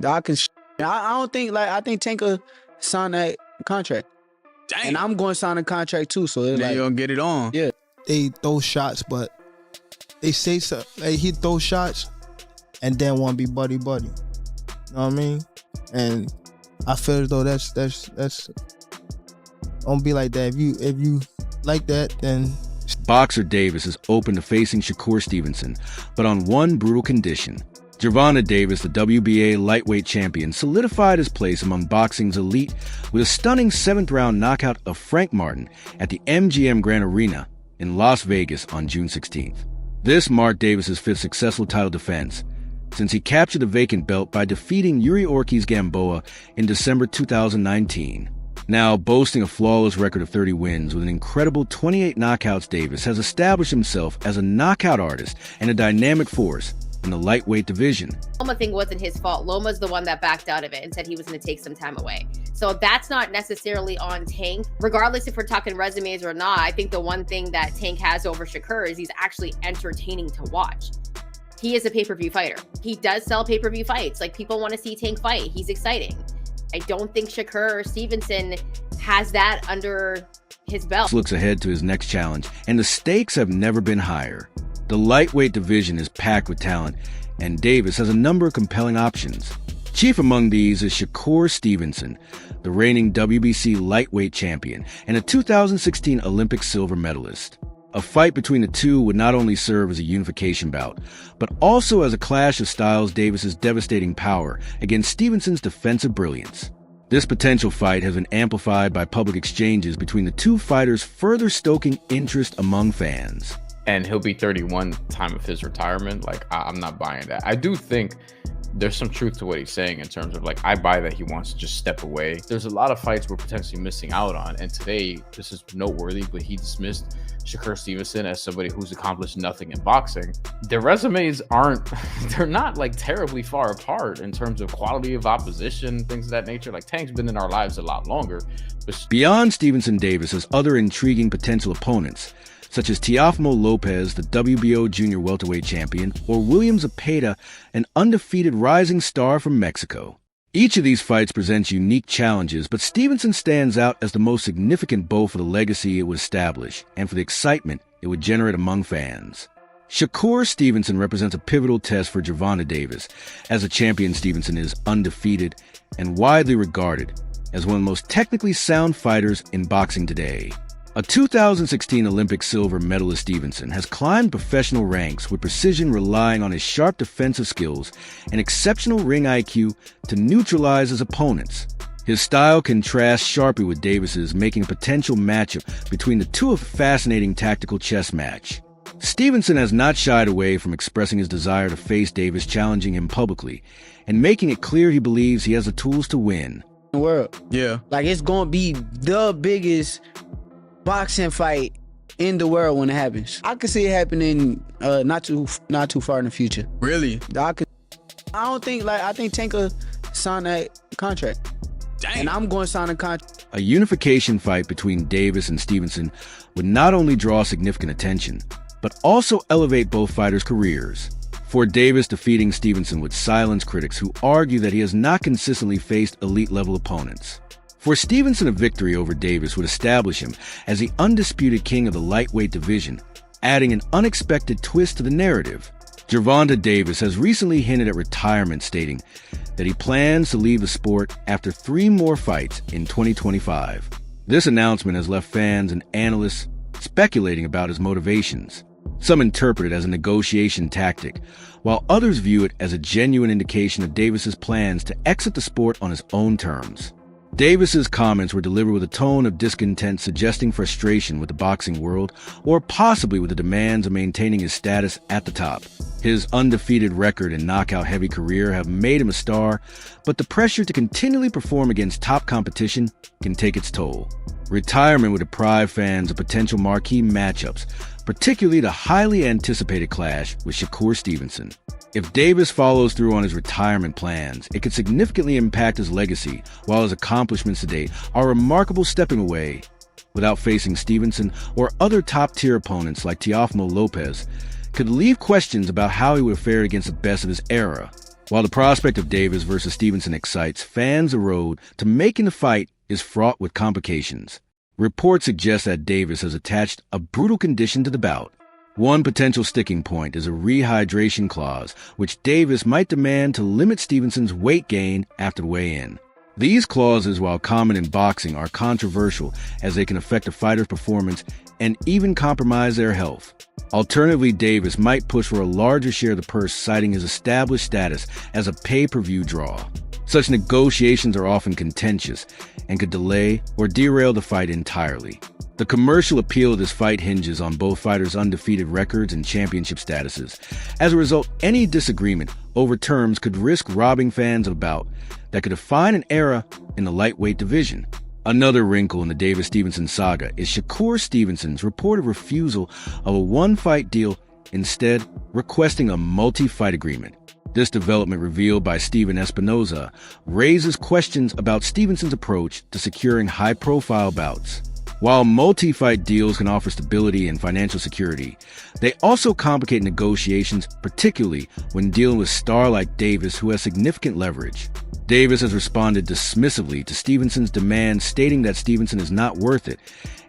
I can. I don't think I think Tank will sign that contract. Damn. And I'm going to sign a contract too. So it's Then you gonna get it on. Yeah. They throw shots, but they say so. Like, he throw shots and then want to be buddy. You know what I mean? And I feel as though that's don't be like that. If you like that, then. Boxer Davis is open to facing Shakur Stevenson, but on one brutal condition. Gervonta Davis, the WBA lightweight champion, solidified his place among boxing's elite with a stunning 7th-round knockout of Frank Martin at the MGM Grand Arena in Las Vegas on June 16th. This marked Davis's 5th successful title defense since he captured the vacant belt by defeating Yuri Ortiz Gamboa in December 2019. Now boasting a flawless record of 30 wins with an incredible 28 knockouts, Davis has established himself as a knockout artist and a dynamic force in the lightweight division. Loma thing wasn't his fault. Loma's the one that backed out of it and said he was going to take some time away. So that's not necessarily on Tank. Regardless if we're talking resumes or not, I think the one thing that Tank has over Shakur is he's actually entertaining to watch. He is a pay-per-view fighter. He does sell pay-per-view fights. Like, people want to see Tank fight. He's exciting. I don't think Shakur or Stevenson has that under his belt. Looks ahead to his next challenge, and the stakes have never been higher. The lightweight division is packed with talent, and Davis has a number of compelling options. Chief among these is Shakur Stevenson, the reigning WBC lightweight champion and a 2016 Olympic silver medalist. A fight between the two would not only serve as a unification bout, but also as a clash of styles. Davis's devastating power against Stevenson's defensive brilliance. This potential fight has been amplified by public exchanges between the two fighters, further stoking interest among fans. And he'll be 31 time of his retirement. Like, I'm not buying that. I do think there's some truth to what he's saying in terms of, like, I buy that he wants to just step away. There's a lot of fights we're potentially missing out on. And today, this is noteworthy, but he dismissed Shakur Stevenson as somebody who's accomplished nothing in boxing. Their resumes they're not like terribly far apart in terms of quality of opposition, things of that nature. Like, Tank's been in our lives a lot longer. But beyond Stevenson, Davis has other intriguing potential opponents, such as Teofimo Lopez, the WBO junior welterweight champion, or William Zepeda, an undefeated rising star from Mexico. Each of these fights presents unique challenges, but Stevenson stands out as the most significant both for the legacy it would establish and for the excitement it would generate among fans. Shakur Stevenson represents a pivotal test for Gervonta Davis, as a champion. Stevenson is undefeated and widely regarded as one of the most technically sound fighters in boxing today. A 2016 Olympic silver medalist, Stevenson has climbed professional ranks with precision, relying on his sharp defensive skills and exceptional ring IQ to neutralize his opponents. His style contrasts sharply with Davis's, making a potential matchup between the two a fascinating tactical chess match. Stevenson has not shied away from expressing his desire to face Davis, challenging him publicly and making it clear he believes he has the tools to win. World. Yeah. Like, it's going to be the biggest boxing fight in the world when it happens. I could see it happening not too far in the future. Really? I think Tank will sign that contract. Damn. And I'm going to sign a contract. A unification fight between Davis and Stevenson would not only draw significant attention, but also elevate both fighters' careers. For Davis, defeating Stevenson would silence critics who argue that he has not consistently faced elite-level opponents. For Stevenson, a victory over Davis would establish him as the undisputed king of the lightweight division, adding an unexpected twist to the narrative. Gervonta Davis has recently hinted at retirement, stating that he plans to leave the sport after 3 more fights in 2025. This announcement has left fans and analysts speculating about his motivations. Some interpret it as a negotiation tactic, while others view it as a genuine indication of Davis's plans to exit the sport on his own terms. Davis's comments were delivered with a tone of discontent, suggesting frustration with the boxing world, or possibly with the demands of maintaining his status at the top. His undefeated record and knockout-heavy career have made him a star, but the pressure to continually perform against top competition can take its toll. Retirement would deprive fans of potential marquee matchups, particularly the highly anticipated clash with Shakur Stevenson. If Davis follows through on his retirement plans, it could significantly impact his legacy, while his accomplishments to date are remarkable. Stepping away without facing Stevenson or other top-tier opponents like Teofimo Lopez could leave questions about how he would have fared against the best of his era. While the prospect of Davis versus Stevenson excites, fans the road to making the fight is fraught with complications. Reports suggest that Davis has attached a brutal condition to the bout. One potential sticking point is a rehydration clause, which Davis might demand to limit Stevenson's weight gain after the weigh-in. These clauses, while common in boxing, are controversial as they can affect a fighter's performance and even compromise their health. Alternatively, Davis might push for a larger share of the purse, citing his established status as a pay-per-view draw. Such negotiations are often contentious and could delay or derail the fight entirely. The commercial appeal of this fight hinges on both fighters' undefeated records and championship statuses. As a result, any disagreement over terms could risk robbing fans of a bout that could define an era in the lightweight division. Another wrinkle in the Davis-Stevenson saga is Shakur Stevenson's reported refusal of a one-fight deal, instead requesting a multi-fight agreement. This development, revealed by Steven Espinoza, raises questions about Stevenson's approach to securing high-profile bouts. While multi-fight deals can offer stability and financial security, they also complicate negotiations, particularly when dealing with a star like Davis, who has significant leverage. Davis has responded dismissively to Stevenson's demand, stating that Stevenson is not worth it,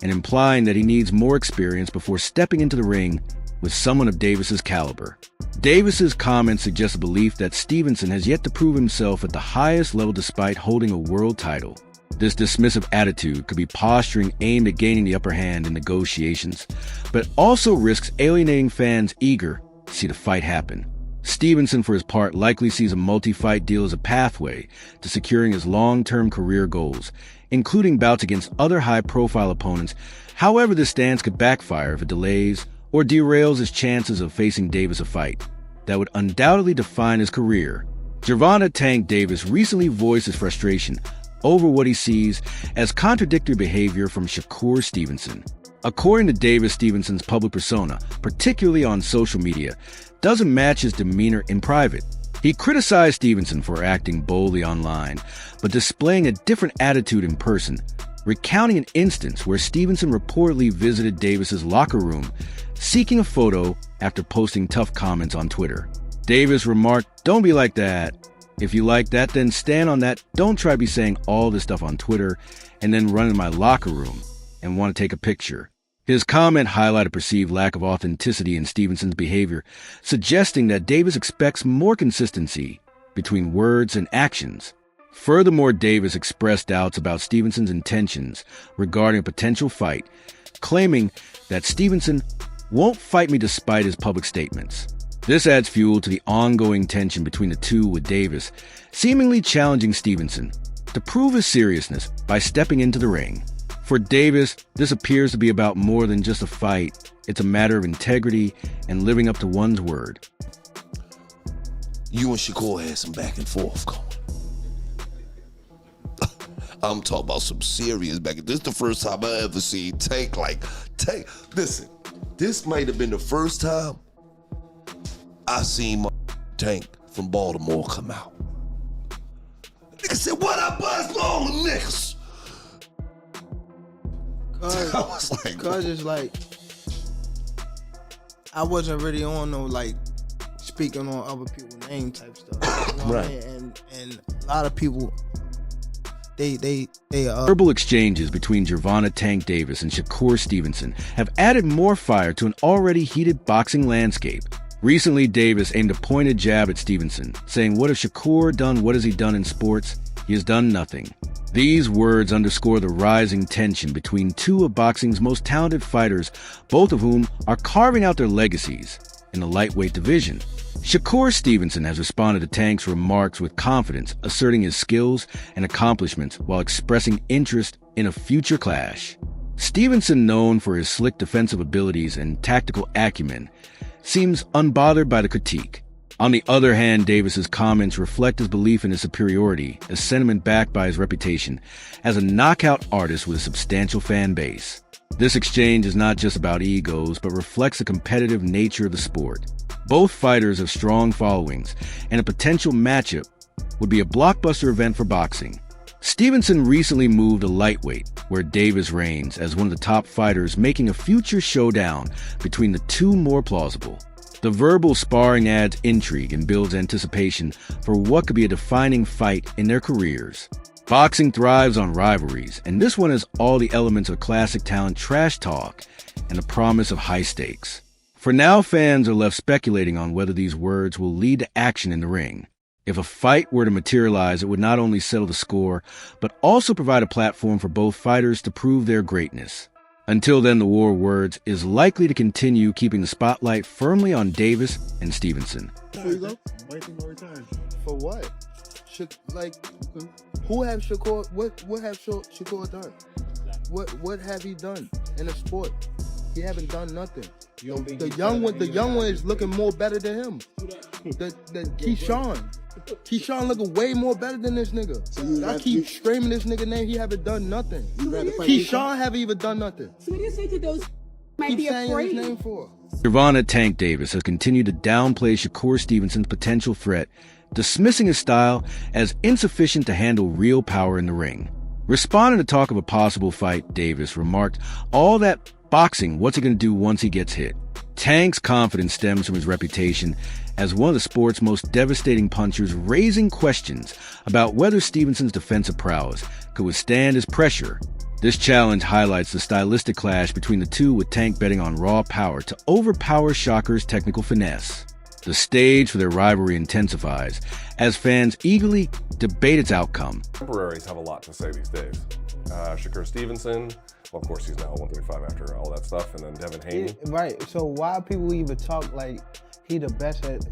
and implying that he needs more experience before stepping into the ring with someone of Davis's caliber. Davis's comments suggest a belief that Stevenson has yet to prove himself at the highest level despite holding a world title. This dismissive attitude could be posturing aimed at gaining the upper hand in negotiations, but also risks alienating fans eager to see the fight happen. Stevenson, for his part, likely sees a multi-fight deal as a pathway to securing his long-term career goals, including bouts against other high-profile opponents. However, this stance could backfire if it delays or derails his chances of facing Davis a fight that would undoubtedly define his career. Gervonta Tank Davis recently voiced his frustration over what he sees as contradictory behavior from Shakur Stevenson. According to Davis, Stevenson's public persona, particularly on social media, doesn't match his demeanor in private. He criticized Stevenson for acting boldly online, but displaying a different attitude in person, recounting an instance where Stevenson reportedly visited Davis's locker room, seeking a photo after posting tough comments on Twitter. Davis remarked, "Don't be like that. If you like that, then stand on that. Don't try to be saying all this stuff on Twitter and then run in my locker room and want to take a picture." His comment highlighted perceived lack of authenticity in Stevenson's behavior, suggesting that Davis expects more consistency between words and actions. Furthermore, Davis expressed doubts about Stevenson's intentions regarding a potential fight, claiming that Stevenson won't fight me despite his public statements. This adds fuel to the ongoing tension between the two, with Davis seemingly challenging Stevenson to prove his seriousness by stepping into the ring. For Davis, this appears to be about more than just a fight. It's a matter of integrity and living up to one's word. You and Shakur had some back and forth going. I'm talking about some serious back. This is the first time I ever seen Tank listen, this might have been the first time I seen my Tank from Baltimore come out. Nigga said, "What up, Buzz Ball, niggas?" I was like, Cause it's like, I wasn't really on no like speaking on other people's name type stuff. You know what I mean? And a lot of people, Verbal exchanges between Gervonta Tank Davis and Shakur Stevenson have added more fire to an already heated boxing landscape. Recently, Davis aimed a pointed jab at Stevenson, saying, "What has Shakur done? What has he done in sports? He has done nothing." These words underscore the rising tension between two of boxing's most talented fighters, both of whom are carving out their legacies in the lightweight division. Shakur Stevenson has responded to Tank's remarks with confidence, asserting his skills and accomplishments while expressing interest in a future clash. Stevenson, known for his slick defensive abilities and tactical acumen, seems unbothered by the critique. On the other hand, Davis's comments reflect his belief in his superiority, a sentiment backed by his reputation as a knockout artist with a substantial fan base. This exchange is not just about egos, but reflects the competitive nature of the sport. Both fighters have strong followings, and a potential matchup would be a blockbuster event for boxing. Stevenson recently moved to lightweight, where Davis reigns as one of the top fighters, making a future showdown between the two more plausible. The verbal sparring adds intrigue and builds anticipation for what could be a defining fight in their careers. Boxing thrives on rivalries, and this one has all the elements of classic talent trash talk and the promise of high stakes. For now, fans are left speculating on whether these words will lead to action in the ring. If a fight were to materialize, it would not only settle the score, but also provide a platform for both fighters to prove their greatness. Until then, the war of words is likely to continue, keeping the spotlight firmly on Davis and Stevenson. There you go. For what? Who have Shakur? What have Shakur done? What have he done in the sport? He haven't done nothing. The young one is looking more better than him. The Keyshawn looking way more better than this nigga. So I keep screaming this nigga name. He haven't done nothing. Keyshawn haven't even done nothing. So what do you say to those who might be afraid? His name for? Gervonta Tank Davis has continued to downplay Shakur Stevenson's potential threat, dismissing his style as insufficient to handle real power in the ring. Responding to talk of a possible fight, Davis remarked, "All that boxing, what's he going to do once he gets hit?" Tank's confidence stems from his reputation as one of the sport's most devastating punchers, raising questions about whether Stevenson's defensive prowess could withstand his pressure. This challenge highlights the stylistic clash between the two, with Tank betting on raw power to overpower Shakur's technical finesse. The stage for their rivalry intensifies as fans eagerly debate its outcome. Contemporaries have a lot to say these days. Shakur Stevenson, well, of course, he's now 135 after all that stuff, and then Devin Haney. Right. So why people even talk like he the best at?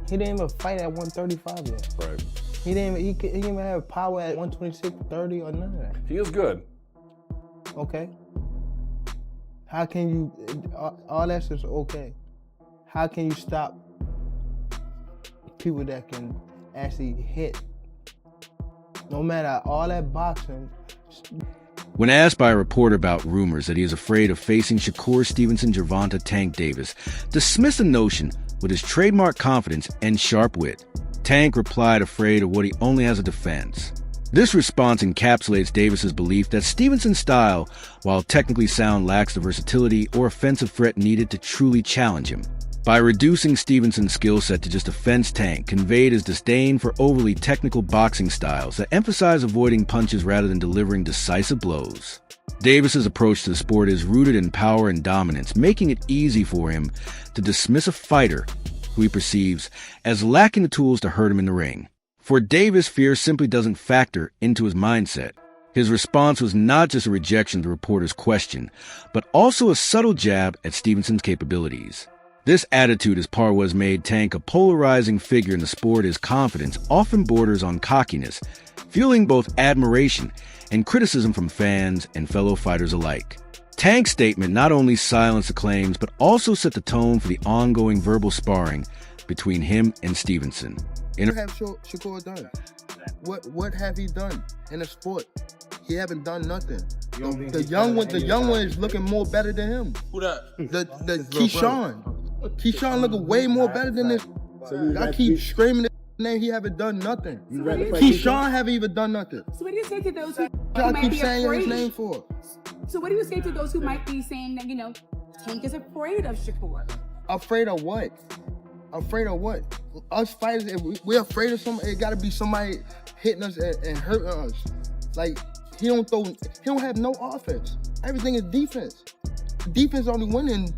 He didn't even fight at 135 yet. Right. He didn't even have power at 126, 30, or none of that. He is good. Okay. How can you? All that's just okay. How can you stop people that can actually hit? No matter all that boxing. When asked by a reporter about rumors that he is afraid of facing Shakur Stevenson, Gervonta Tank Davis dismissed the notion with his trademark confidence and sharp wit. Tank replied afraid of what he only has a defense. This response encapsulates Davis's belief that Stevenson's style, while technically sound, lacks the versatility or offensive threat needed to truly challenge him. By reducing Stevenson's skill set to just a fence, Tank conveyed his disdain for overly technical boxing styles that emphasize avoiding punches rather than delivering decisive blows. Davis's approach to the sport is rooted in power and dominance, making it easy for him to dismiss a fighter who he perceives as lacking the tools to hurt him in the ring. For Davis, fear simply doesn't factor into his mindset. His response was not just a rejection of the reporter's question, but also a subtle jab at Stevenson's capabilities. This attitude is part of what has made Tank a polarizing figure in the sport. His confidence often borders on cockiness, fueling both admiration and criticism from fans and fellow fighters alike. Tank's statement not only silenced the claims, but also set the tone for the ongoing verbal sparring between him and Stevenson. What have Shakur done? What have he done in the sport? He haven't done nothing. The young one is looking more better than him. Who that? The Keyshawn looking way more better than this. I keep screaming his name. He haven't done nothing. Keyshawn haven't even done nothing. So what do you say to those who I might keep be saying his afraid? name for. So what do you say to those who might be saying that, Tank is afraid of Shakur? Afraid of what? Afraid of what? Us fighters, if we're afraid of somebody, it gotta be somebody hitting us and hurting us. Like, he don't have no offense. Everything is defense. Defense only win in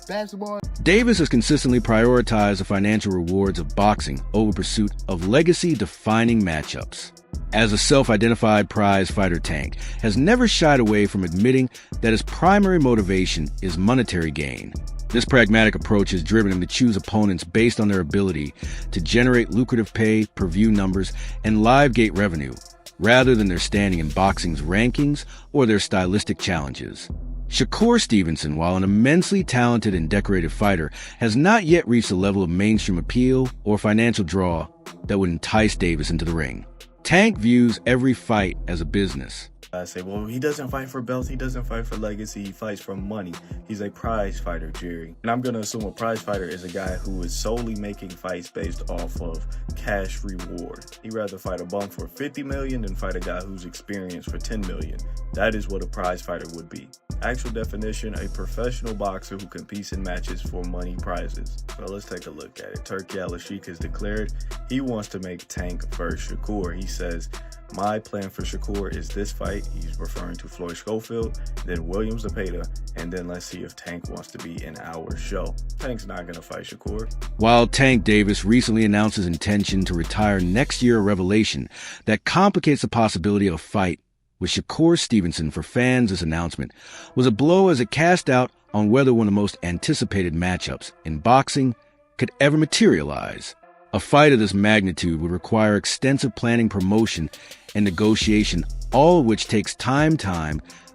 basketball. Davis has consistently prioritized the financial rewards of boxing over pursuit of legacy-defining matchups. As a self-identified prize fighter, Tank has never shied away from admitting that his primary motivation is monetary gain. This pragmatic approach has driven him to choose opponents based on their ability to generate lucrative pay, per-view numbers, and live gate revenue, rather than their standing in boxing's rankings or their stylistic challenges. Shakur Stevenson, while an immensely talented and decorated fighter, has not yet reached a level of mainstream appeal or financial draw that would entice Davis into the ring. Tank views every fight as a business. I say, well, he doesn't fight for belts, he doesn't fight for legacy, he fights for money. He's a prize fighter, Jerry. And I'm going to assume a prize fighter is a guy who is solely making fights based off of cash reward. He'd rather fight a bum for $50 million than fight a guy who's experienced for $10 million. That is what a prize fighter would be. Actual definition, a professional boxer who competes in matches for money prizes. So let's take a look at it. Turki Al-Sheikh has declared he wants to make Tank versus Shakur. He says, my plan for Shakur is this fight. He's referring to Floyd Schofield, then Williams Zepeda, and then let's see if Tank wants to be in our show. Tank's not going to fight Shakur. While Tank Davis recently announced his intention to retire next year, a revelation that complicates the possibility of a fight with Shakur Stevenson for fans, this announcement was a blow as it cast doubt on whether one of the most anticipated matchups in boxing could ever materialize. A fight of this magnitude would require extensive planning, promotion, and negotiation, all of which takes time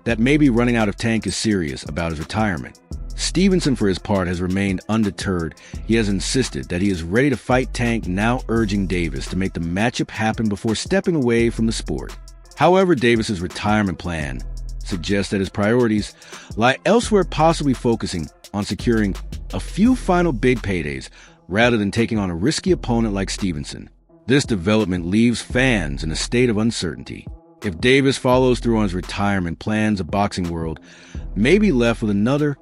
that maybe running out if Tank is serious about his retirement. Stevenson, for his part, has remained undeterred. He has insisted that he is ready to fight Tank, now urging Davis to make the matchup happen before stepping away from the sport. However, Davis's retirement plan suggests that his priorities lie elsewhere, possibly focusing on securing a few final big paydays rather than taking on a risky opponent like Stevenson. This development leaves fans in a state of uncertainty. If Davis follows through on his retirement plans, the boxing world may be left with another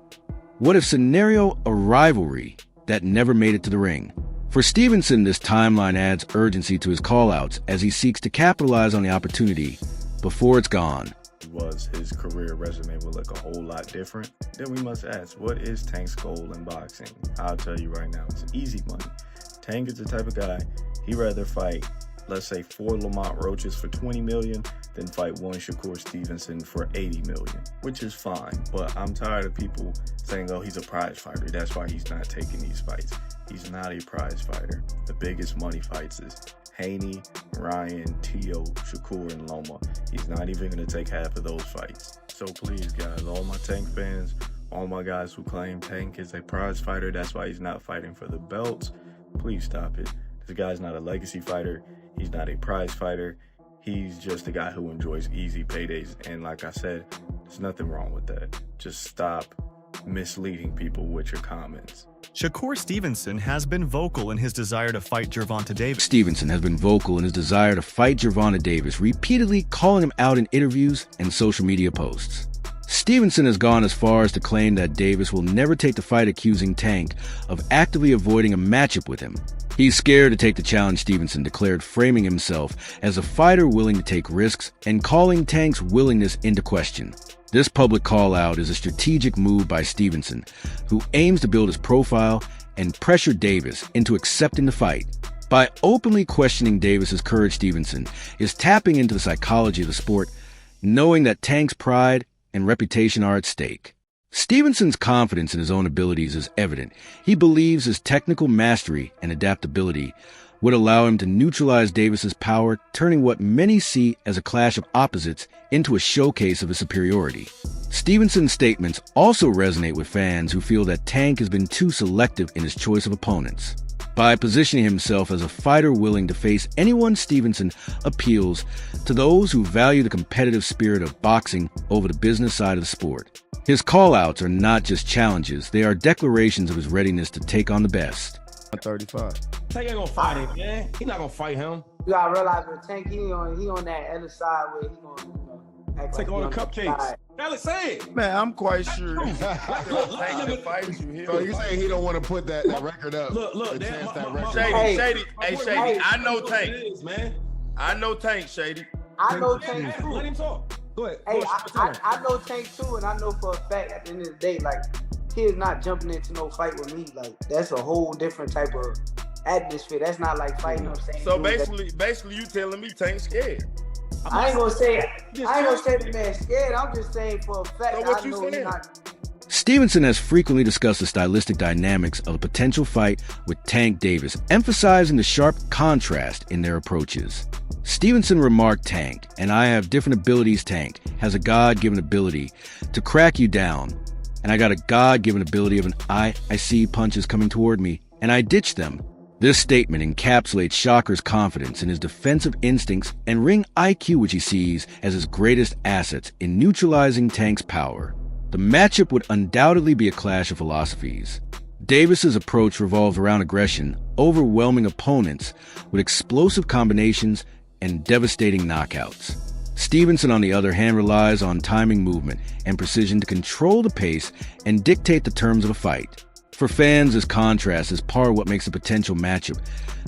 what-if scenario, a rivalry that never made it to the ring. For Stevenson, this timeline adds urgency to his call-outs as he seeks to capitalize on the opportunity before it's gone. His career resume will look a whole lot different. Then we must ask, what is Tank's goal in boxing? I'll tell you right now, it's easy money. Tank is the type of guy, he'd rather fight, let's say, 4 Lamont Roaches for $20 million than fight 1 Shakur Stevenson for $80 million, which is fine. But I'm tired of people saying, oh, he's a prize fighter, that's why he's not taking these fights. He's not a prize fighter. The biggest money fights is Haney, Ryan, Tio, Shakur, and Loma. He's not even going to take half of those fights. So please, guys, all my Tank fans, all my guys who claim Tank is a prize fighter, that's why he's not fighting for the belts, please stop it. This guy's not a legacy fighter. He's not a prize fighter. He's just a guy who enjoys easy paydays. And like I said, there's nothing wrong with that. Just stop misleading people with your comments. Shakur Stevenson has been vocal in his desire to fight Gervonta Davis. Stevenson has been vocal in his desire to fight Gervonta Davis, repeatedly calling him out in interviews and social media posts. Stevenson has gone as far as to claim that Davis will never take the fight, accusing Tank of actively avoiding a matchup with him. He's scared to take the challenge, Stevenson declared, framing himself as a fighter willing to take risks and calling Tank's willingness into question. This public call-out is a strategic move by Stevenson, who aims to build his profile and pressure Davis into accepting the fight. By openly questioning Davis's courage, Stevenson is tapping into the psychology of the sport, knowing that Tank's pride and reputation are at stake. Stevenson's confidence in his own abilities is evident. He believes his technical mastery and adaptability would allow him to neutralize Davis's power, turning what many see as a clash of opposites into a showcase of his superiority. Stevenson's statements also resonate with fans who feel that Tank has been too selective in his choice of opponents. By positioning himself as a fighter willing to face anyone, Stevenson appeals to those who value the competitive spirit of boxing over the business side of the sport. His call-outs are not just challenges, they are declarations of his readiness to take on the best. 35. Tank ain't gonna fight him, man. He not gonna fight him. You gotta realize with Tank, he on that other side where he gonna, act Take like all the cupcakes. Alex, say it. Man, I'm quite sure. Look, So you saying he don't want to put that record up? Look, Shady, Shady. I know Tank. Man. I know Tank, Shady. I know Tank too. Let him talk. Go ahead. Hey, I know Tank too, and I know for a fact at the end of the day, like, he is not jumping into no fight with me. Like, that's a whole different type of atmosphere. That's not like fighting, I'm saying. So basically you telling me Tank's scared. I ain't gonna say the man scared. I'm just saying for a fact. So what I you know saying? he's not. Stevenson has frequently discussed the stylistic dynamics of a potential fight with Tank Davis, emphasizing the sharp contrast in their approaches. Stevenson remarked, Tank, and I have different abilities. Tank has a God-given ability to crack you down, and I got a God-given ability of I see punches coming toward me, and I ditch them. This statement encapsulates Shakur's confidence in his defensive instincts and ring IQ, which he sees as his greatest assets in neutralizing Tank's power. The matchup would undoubtedly be a clash of philosophies. Davis's approach revolves around aggression, overwhelming opponents with explosive combinations and devastating knockouts. Stevenson, on the other hand, relies on timing, movement, and precision to control the pace and dictate the terms of a fight. For fans, this contrast is part of what makes a potential matchup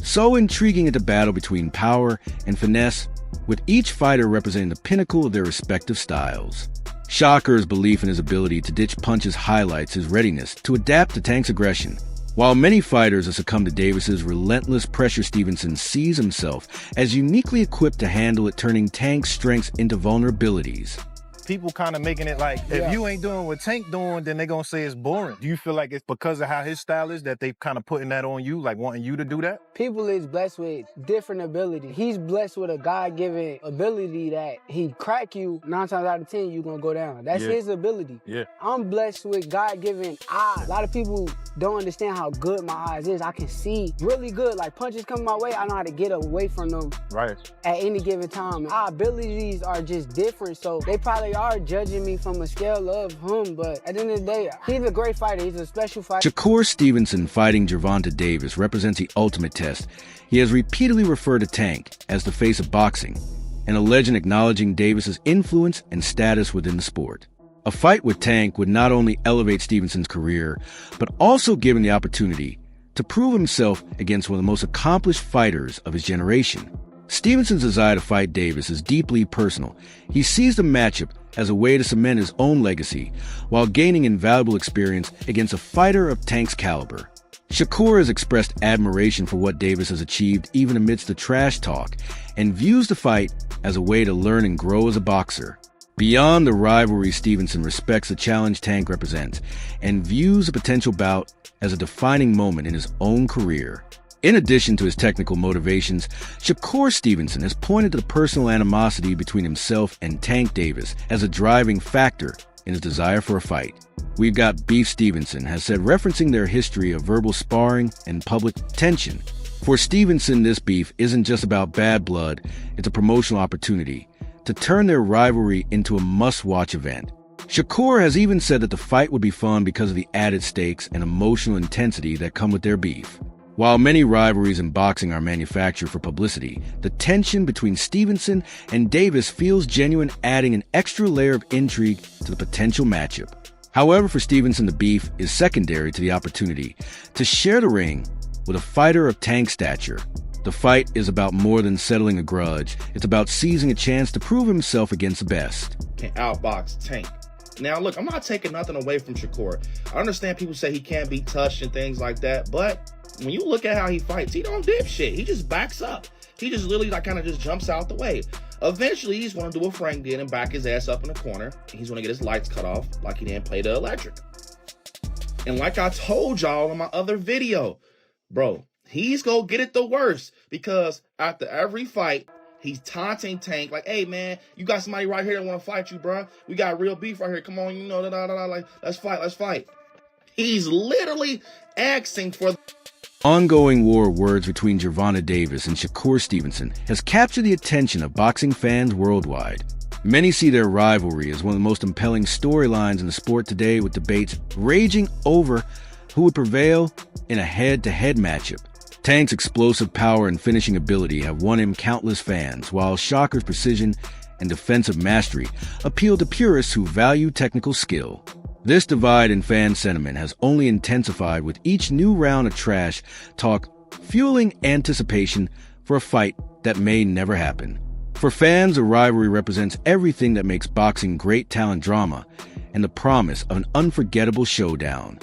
so intriguing at the battle between power and finesse, with each fighter representing the pinnacle of their respective styles. Shakur's belief in his ability to ditch punches highlights his readiness to adapt to Tank's aggression. While many fighters have succumbed to Davis's relentless pressure, Stevenson sees himself as uniquely equipped to handle it, turning Tank's strengths into vulnerabilities. People kind of making it like, if you ain't doing what Tank doing, then they're going to say it's boring. Do you feel like it's because of how his style is that they kind of putting that on you, like wanting you to do that? People is blessed with different ability. He's blessed with a God-given ability that he crack you, 9 times out of 10, you're going to go down. That's his ability. I'm blessed with God-given eyes. A lot of people don't understand how good my eyes is. I can see really good. Like punches come my way, I know how to get away from them at any given time. Our abilities are just different, so they probably are judging me from a scale of him, but at the end of the day, he's a great fighter. He's a special fighter. Shakur Stevenson fighting Gervonta Davis represents the ultimate test. He has repeatedly referred to Tank as the face of boxing, and a legend acknowledging Davis's influence and status within the sport. A fight with Tank would not only elevate Stevenson's career, but also give him the opportunity to prove himself against one of the most accomplished fighters of his generation. Stevenson's desire to fight Davis is deeply personal. He sees the matchup as a way to cement his own legacy while gaining invaluable experience against a fighter of Tank's caliber. Shakur has expressed admiration for what Davis has achieved even amidst the trash talk and views the fight as a way to learn and grow as a boxer. Beyond the rivalry, Stevenson respects the challenge Tank represents and views a potential bout as a defining moment in his own career. In addition to his technical motivations, Shakur Stevenson has pointed to the personal animosity between himself and Tank Davis as a driving factor in his desire for a fight. We've got Beef Stevenson has said, referencing their history of verbal sparring and public tension. For Stevenson, this beef isn't just about bad blood, it's a promotional opportunity to turn their rivalry into a must-watch event. Shakur has even said that the fight would be fun because of the added stakes and emotional intensity that come with their beef. While many rivalries in boxing are manufactured for publicity, the tension between Stevenson and Davis feels genuine, adding an extra layer of intrigue to the potential matchup. However, for Stevenson, the beef is secondary to the opportunity to share the ring with a fighter of Tank stature. The fight is about more than settling a grudge. It's about seizing a chance to prove himself against the best. Can outbox Tank. Now, look, I'm not taking nothing away from Shakur. I understand people say he can't be touched and things like that, but when you look at how he fights, he don't dip shit. He just backs up. He just literally kind of just jumps out the way. Eventually, he's going to do what Frank did and back his ass up in the corner. He's going to get his lights cut off like he didn't play the electric. And like I told y'all in my other video, bro, he's going to get it the worst because after every fight, he's taunting Tank like, hey, man, you got somebody right here that want to fight you, bro. We got real beef right here. Come on, you know, like, let's fight. He's literally asking for... Ongoing war of words between Gervonta Davis and Shakur Stevenson has captured the attention of boxing fans worldwide. Many see their rivalry as one of the most compelling storylines in the sport today, with debates raging over who would prevail in a head-to-head matchup. Tank's explosive power and finishing ability have won him countless fans, while Shakur's precision and defensive mastery appeal to purists who value technical skill. This divide in fan sentiment has only intensified with each new round of trash talk, fueling anticipation for a fight that may never happen. For fans, the rivalry represents everything that makes boxing great talent drama and the promise of an unforgettable showdown.